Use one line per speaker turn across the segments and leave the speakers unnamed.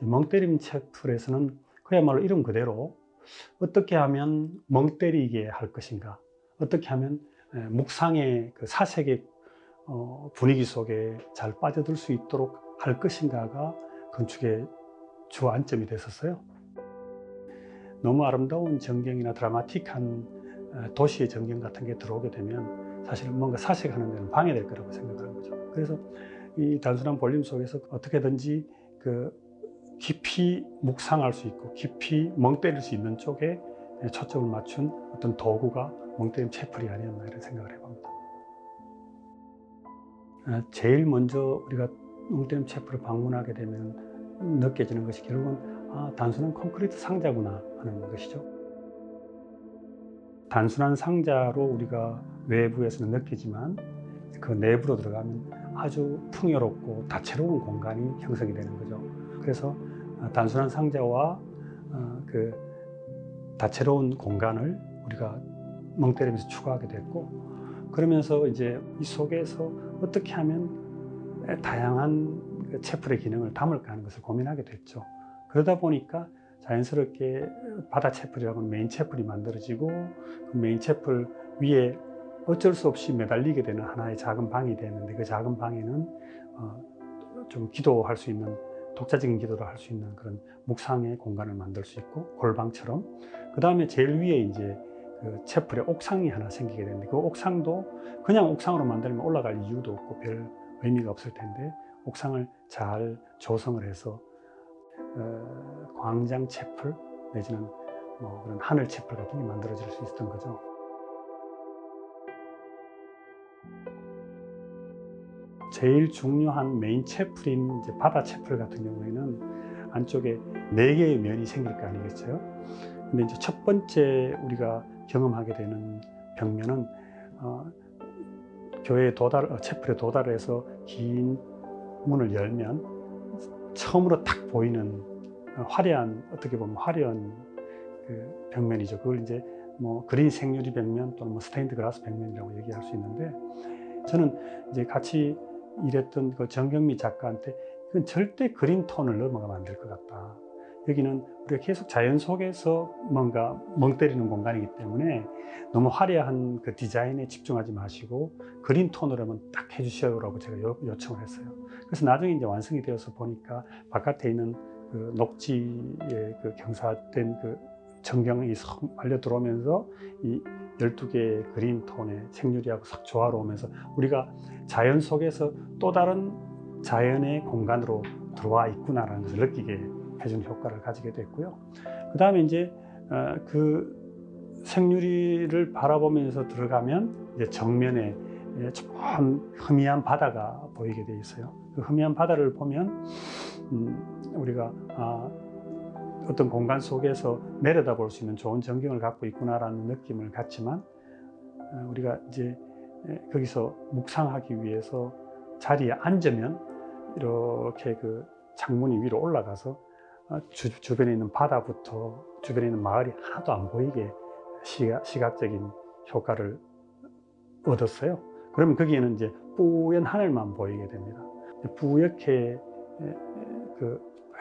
멍때림 채플에서는 그야말로 이름 그대로 어떻게 하면 멍 때리게 할 것인가, 어떻게 하면 묵상의 그 사색의 분위기 속에 잘 빠져들 수 있도록 할 것인가가 건축의 주 안점이 됐었어요. 너무 아름다운 전경이나 드라마틱한 도시의 전경 같은 게 들어오게 되면 사실 뭔가 사색하는 데는 방해될 거라고 생각하는 거죠. 그래서 이 단순한 볼륨 속에서 어떻게든지 그 깊이 묵상할 수 있고 깊이 멍 때릴 수 있는 쪽에 초점을 맞춘 어떤 도구가 멍때림 채플이 아니었나 이런 생각을 해봅니다. 제일 먼저 우리가 멍때림 채플을 방문하게 되면 느껴지는 것이 결국은 단순한 콘크리트 상자구나 하는 것이죠. 단순한 상자로 우리가 외부에서는 느끼지만 그 내부로 들어가면 아주 풍요롭고 다채로운 공간이 형성이 되는 거죠. 그래서 단순한 상자와 그 다채로운 공간을 우리가 멍 때리면서 추구하게 됐고, 그러면서 이제 이 속에서 어떻게 하면 다양한 채플의 기능을 담을까 하는 것을 고민하게 됐죠. 그러다 보니까 자연스럽게 바다 채플이라고는 메인 채플이 만들어지고, 그 메인 채플 위에 어쩔 수 없이 매달리게 되는 하나의 작은 방이 되는데, 그 작은 방에는 좀 기도할 수 있는, 독자적인 기도를 할 수 있는 그런 묵상의 공간을 만들 수 있고, 골방처럼. 그 다음에 제일 위에 이제 그 채플에 옥상이 하나 생기게 되는데, 그 옥상도 그냥 옥상으로 만들면 올라갈 이유도 없고 별 의미가 없을 텐데, 옥상을 잘 조성을 해서 광장 채플 내지는 뭐 그런 하늘 채플 같은 게 만들어질 수 있었던 거죠. 제일 중요한 메인 채플인 이제 바다 채플 같은 경우에는 안쪽에 4개의 면이 생길 거 아니겠어요? 근데 이제 첫 번째 우리가 경험하게 되는 벽면은 교회에 채플에 도달해서 긴 문을 열면 처음으로 딱 보이는 화려한, 어떻게 보면 화려한 그 벽면이죠. 그걸 이제 뭐 그린 생유리 벽면 또는 뭐 스테인드 글라스 벽면이라고 얘기할 수 있는데, 저는 이제 같이 일했던 그 정경미 작가한테 이건 절대 그린 톤을 넘어가면 안 될 것 같다. 여기는 우리가 계속 자연 속에서 뭔가 멍 때리는 공간이기 때문에 너무 화려한 그 디자인에 집중하지 마시고 그린 톤으로만 딱 해주시라고 제가 요청을 했어요. 그래서 나중에 이제 완성이 되어서 보니까 바깥에 있는 그 녹지에 그 경사된 그 전경이 석 말려 들어오면서 이 12개의 그린 톤의 생유리하고 싹 조화로우면서 우리가 자연 속에서 또 다른 자연의 공간으로 들어와 있구나라는 것을 느끼게 해준 효과를 가지게 됐고요. 그 다음에 이제 그 생유리를 바라보면서 들어가면 이제 정면에 좀 흐미한 바다가 보이게 돼 있어요. 그 흐미한 바다를 보면 우리가 어떤 공간 속에서 내려다볼 수 있는 좋은 전경을 갖고 있구나라는 느낌을 갖지만, 우리가 이제 거기서 묵상하기 위해서 자리에 앉으면 이렇게 그 창문이 위로 올라가서 주변에 있는 바다부터 주변에 있는 마을이 하나도 안 보이게 시각적인 효과를 얻었어요. 그러면 거기에는 이제 뿌연 하늘만 보이게 됩니다. 뿌옇게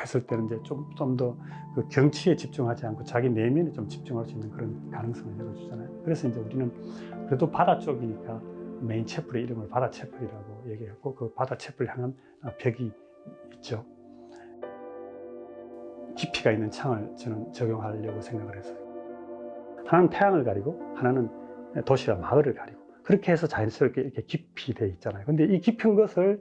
했을 때는 이제 좀 더 그 경치에 집중하지 않고 자기 내면에 좀 집중할 수 있는 그런 가능성을 열어주잖아요. 그래서 이제 우리는 그래도 바다 쪽이니까 메인 채플의 이름을 바다 채플이라고 얘기했고, 그 바다 채플을 향한 벽이 있죠. 깊이가 있는 창을 저는 적용하려고 생각을 했어요. 하나는 태양을 가리고 하나는 도시와 마을을 가리고, 그렇게 해서 자연스럽게 이렇게 깊이 돼 있잖아요. 근데 이 깊은 것을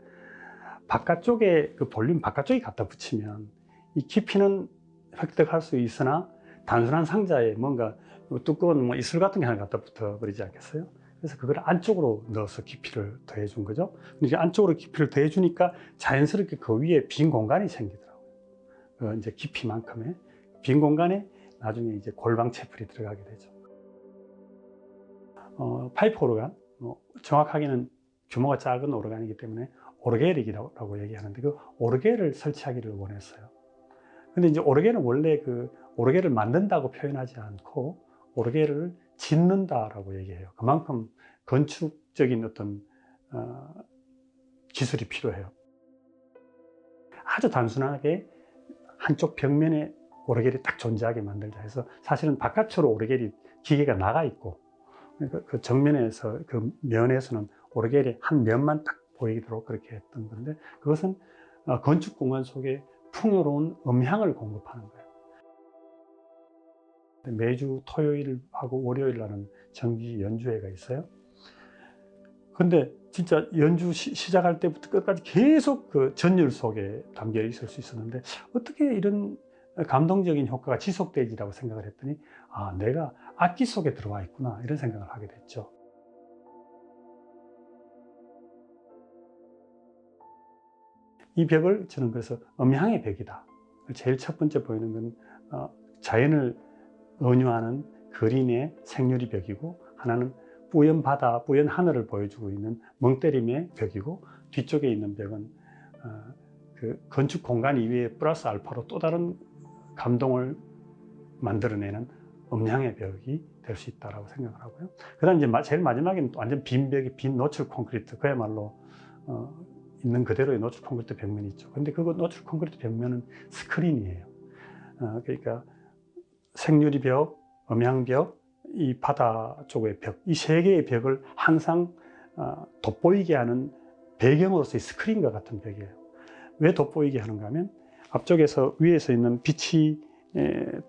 바깥쪽에 그 볼륨 바깥쪽에 갖다 붙이면 이 깊이는 획득할 수 있으나 단순한 상자에 뭔가 두꺼운 뭐 이슬 같은 게 하나 갖다 붙어 버리지 않겠어요? 그래서 그걸 안쪽으로 넣어서 깊이를 더해 준 거죠. 이제 안쪽으로 깊이를 더해 주니까 자연스럽게 그 위에 빈 공간이 생기더라고요. 이제 깊이만큼의 빈 공간에 나중에 이제 골방 채플이 들어가게 되죠. 파이프 오르간, 정확하게는 규모가 작은 오르간이기 때문에 오르게릭이라고 얘기하는데, 그 오르게를 설치하기를 원했어요. 근데 이제 오르게는 원래 그 오르게를 만든다고 표현하지 않고 오르게를 짓는다라고 얘기해요. 그만큼 건축적인 어떤 기술이 필요해요. 아주 단순하게 한쪽 벽면에 오르겔이 딱 존재하게 만들자 해서 사실은 바깥으로 오르겔이 기계가 나가 있고 그 정면에서 그 면에서는 오르겔이 한 면만 딱 보이도록 그렇게 했던 건데 그것은 건축 공간 속에 풍요로운 음향을 공급하는 거예요. 매주 토요일하고 월요일 날은 정기 연주회가 있어요. 근데 진짜 연주 시작할 때부터 끝까지 계속 그 전율 속에 담겨 있을 수 있었는데 어떻게 이런 감동적인 효과가 지속되지라고 생각을 했더니 아, 내가 악기 속에 들어와 있구나 이런 생각을 하게 됐죠. 이 벽을 저는 그래서 음향의 벽이다. 제일 첫 번째 보이는 건 자연을 은유하는 그린의 생유리 벽이고 하나는 뿌연 바다, 뿌연 하늘을 보여주고 있는 멍때림의 벽이고 뒤쪽에 있는 벽은 그 건축 공간 이외에 플러스 알파로 또 다른 감동을 만들어내는 음향의 벽이 될 수 있다고 생각을 하고요. 그 다음 이제 제일 마지막에는 완전 빈 벽이 빈 노출 콘크리트, 그야말로 있는 그대로의 노출 콘크리트 벽면이 있죠. 근데 그 노출 콘크리트 벽면은 스크린이에요. 그러니까 생유리 벽, 음향 벽, 이 바다 쪽의 벽, 이 세 개의 벽을 항상 돋보이게 하는 배경으로서의 스크린과 같은 벽이에요. 왜 돋보이게 하는가 하면 앞쪽에서 위에서 있는 빛이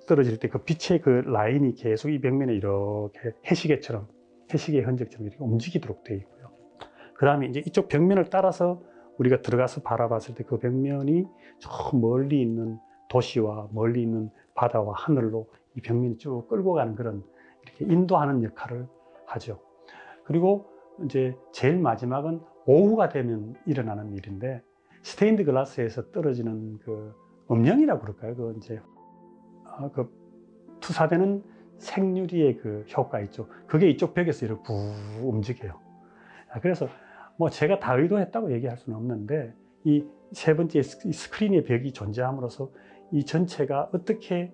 떨어질 때 그 빛의 그 라인이 계속 이 벽면에 이렇게 해시계처럼, 해시계 흔적처럼 이렇게 움직이도록 되어 있고요. 그 다음에 이제 이쪽 벽면을 따라서 우리가 들어가서 바라봤을 때 그 벽면이 저 멀리 있는 도시와 멀리 있는 바다와 하늘로 이 벽면이 쭉 끌고 가는 그런 이렇게 인도하는 역할을 하죠. 그리고 이제 제일 마지막은 오후가 되면 일어나는 일인데 스테인드 글라스에서 떨어지는 그 음영이라고 그럴까요? 그 이제 그 투사되는 생유리의 그 효과 있죠. 그게 이쪽 벽에서 이렇게 부 움직여요. 그래서 뭐 제가 다 의도했다고 얘기할 수는 없는데 이 세 번째 스크린의 벽이 존재함으로써 이 전체가 어떻게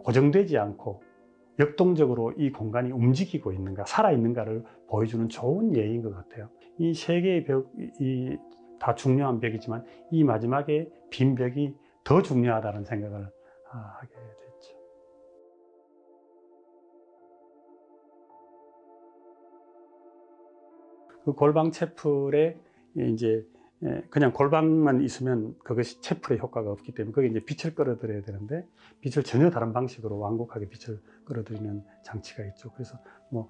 고정되지 않고 역동적으로 이 공간이 움직이고 있는가, 살아있는가를 보여주는 좋은 예인 것 같아요. 이 세 개의 벽이 다 중요한 벽이지만 이 마지막에 빈 벽이 더 중요하다는 생각을 하게 됐죠. 그 골방 채플에 이제 그냥 골방만 있으면 그것이 채플의 효과가 없기 때문에 거기에 이제 빛을 끌어들여야 되는데 빛을 전혀 다른 방식으로 완곡하게 빛을 끌어들이는 장치가 있죠. 그래서 뭐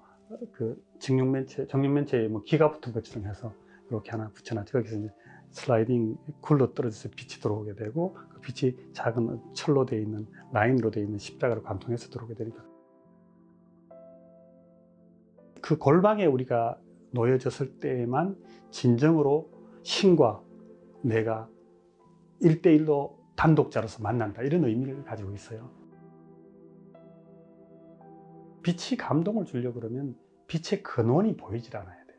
그 정육면체에 뭐 기가 붙은 것처럼 해서 이렇게 하나 붙여놨죠. 거기서 이제 슬라이딩 굴로 떨어져서 빛이 들어오게 되고 그 빛이 작은 철로 되어 있는 라인으로 되어 있는 십자가를 관통해서 들어오게 되니까 그 골방에 우리가 놓여졌을 때에만 진정으로 신과 내가 1대1로 단독자로서 만난다 이런 의미를 가지고 있어요. 빛이 감동을 주려고 그러면 빛의 근원이 보이질 않아야 돼요.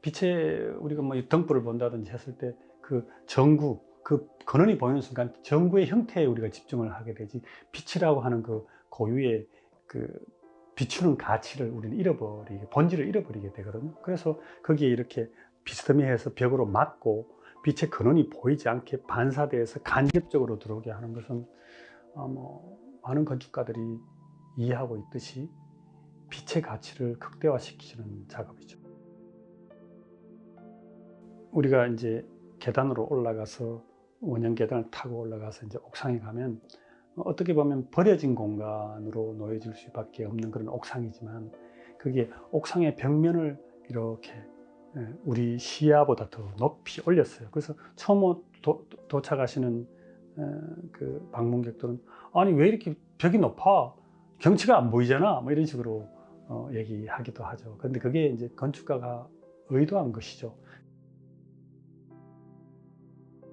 빛의 우리가 뭐 등불을 본다든지 했을 때 그 전구, 그 근원이 보이는 순간 전구의 형태에 우리가 집중을 하게 되지 빛이라고 하는 그 고유의 그 비추는 가치를 우리는 잃어버리게, 본질을 잃어버리게 되거든요. 그래서 거기에 이렇게 비스듬히해서 벽으로 막고 빛의 근원이 보이지 않게 반사돼서 간접적으로 들어오게 하는 것은 뭐 많은 건축가들이 이해하고 있듯이 빛의 가치를 극대화시키는 작업이죠. 우리가 이제 계단으로 올라가서 원형 계단을 타고 올라가서 이제 옥상에 가면 어떻게 보면 버려진 공간으로 놓여질 수밖에 없는 그런 옥상이지만 그게 옥상의 벽면을 이렇게 우리 시야보다 더 높이 올렸어요. 그래서 처음 도착하시는 그 방문객들은 아니 왜 이렇게 벽이 높아? 경치가 안 보이잖아. 뭐 이런 식으로 얘기하기도 하죠. 그런데 그게 이제 건축가가 의도한 것이죠.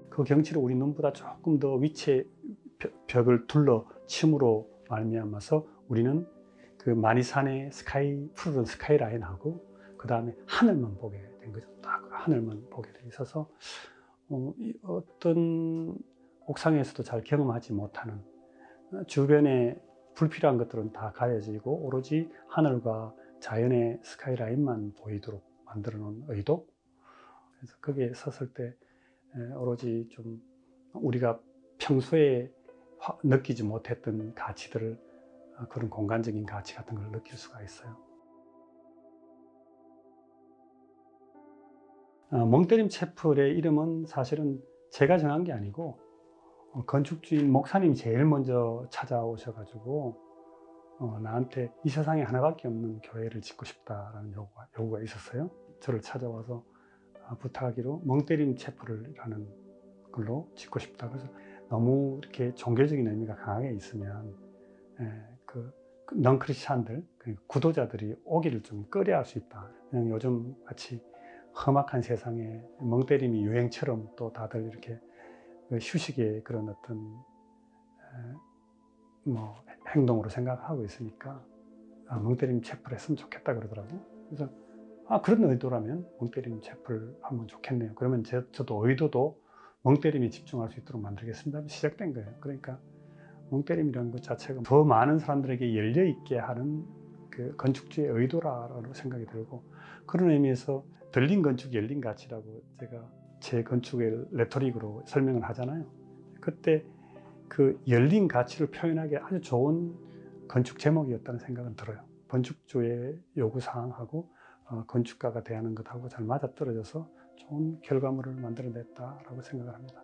그 경치를 우리 눈보다 조금 더 위치에 벽을 둘러 침으로 말미암아서 우리는 그 마니산의 푸른 스카이라인하고 그 다음에 하늘만 보게 된 거죠. 딱 하늘만 보게 돼 있어서 어떤 옥상에서도 잘 경험하지 못하는 주변에 불필요한 것들은 다 가려지고 오로지 하늘과 자연의 스카이라인만 보이도록 만들어 놓은 의도. 그래서 거기에 섰을 때 오로지 좀 우리가 평소에 느끼지 못했던 가치들을 그런 공간적인 가치 같은 걸 느낄 수가 있어요. 멍때림 채플의 이름은 사실은 제가 정한 게 아니고 건축주인 목사님이 제일 먼저 찾아오셔가지고 나한테 이 세상에 하나밖에 없는 교회를 짓고 싶다라는 요구가 있었어요. 저를 찾아와서 부탁하기로 멍때림 채플이라는 걸로 짓고 싶다. 그래서 너무 이렇게 종교적인 의미가 강하게 있으면 그 넌크리스찬들, 구도자들이 오기를 좀 꺼려할 수 있다. 그냥 요즘 같이 험악한 세상에 멍때림이 유행처럼 또 다들 이렇게 휴식의 그런 어떤 뭐 행동으로 생각하고 있으니까 멍때림 채플 했으면 좋겠다 그러더라고. 그래서 그런 의도라면 멍때림 채플 하면 좋겠네요. 그러면 저도 의도도 멍때림에 집중할 수 있도록 만들겠습니다. 시작된 거예요. 그러니까 멍때림이라는 것 자체가 더 많은 사람들에게 열려있게 하는 그 건축주의 의도라고 생각이 들고, 그런 의미에서 들린 건축, 열린 가치라고 제가 제 건축의 레토릭으로 설명을 하잖아요. 그때 그 열린 가치를 표현하기 아주 좋은 건축 제목이었다는 생각은 들어요. 건축주의 요구사항하고 건축가가 대하는 것하고 잘 맞아떨어져서 좋은 결과물을 만들어냈다라고 생각을 합니다.